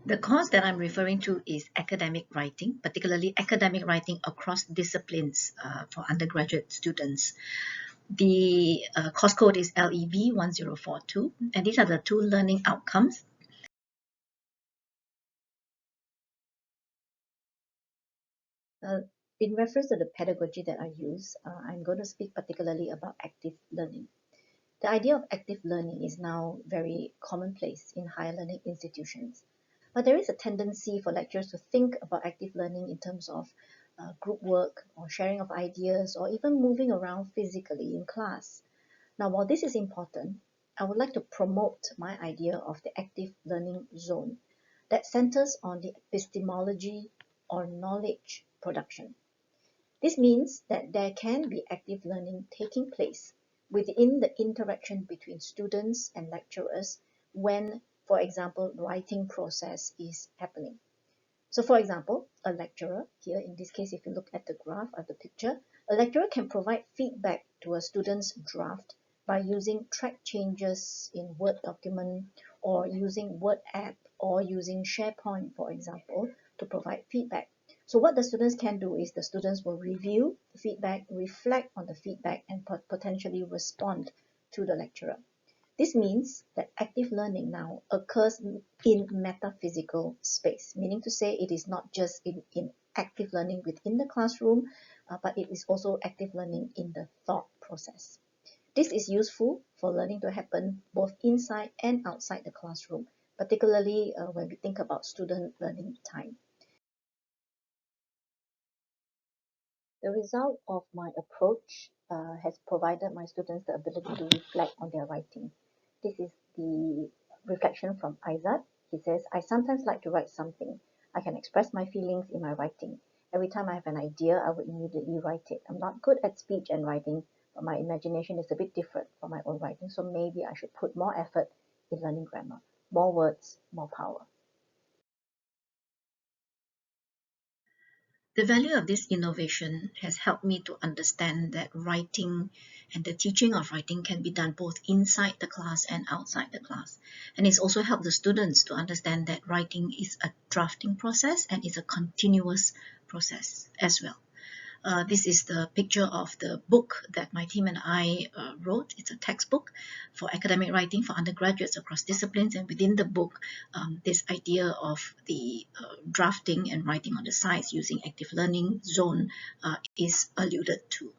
The course that I'm referring to is academic writing, particularly academic writing across disciplines for undergraduate students. The course code is LEV 1042, and these are the two learning outcomes. In reference to the pedagogy that I use, I'm going to speak particularly about active learning. The idea of active learning is now very commonplace in higher learning institutions. But there is a tendency for lecturers to think about active learning in terms of group work or sharing of ideas or even moving around physically in class. Now, while this is important, I would like to promote my idea of the active learning zone that centers on the epistemology or knowledge production. This means that there can be active learning taking place within the interaction between students and lecturers when, for example, writing process is happening. So for example, a lecturer, here in this case, if you look at the graph of the picture, a lecturer can provide feedback to a student's draft by using track changes in Word document or using Word app or using SharePoint, for example, to provide feedback. So what the students can do is the students will review the feedback, reflect on the feedback, and potentially respond to the lecturer. This means that active learning now occurs in metaphysical space, meaning to say it is not just in active learning within the classroom, but it is also active learning in the thought process. This is useful for learning to happen both inside and outside the classroom, particularly when we think about student learning time. The result of my approach has provided my students the ability to reflect on their writing. This is the reflection from Aizat. He says, I sometimes like to write something. I can express my feelings in my writing. Every time I have an idea, I would immediately write it. I'm not good at speech and writing, but my imagination is a bit different from my own writing, so maybe I should put more effort in learning grammar. More words, more power. The value of this innovation has helped me to understand that writing and the teaching of writing can be done both inside the class and outside the class. And it's also helped the students to understand that writing is a drafting process and is a continuous process as well. This is the picture of the book that my team and I wrote. It's a textbook for academic writing for undergraduates across disciplines, and within the book, this idea of the drafting and writing on the sides using active learning zone is alluded to.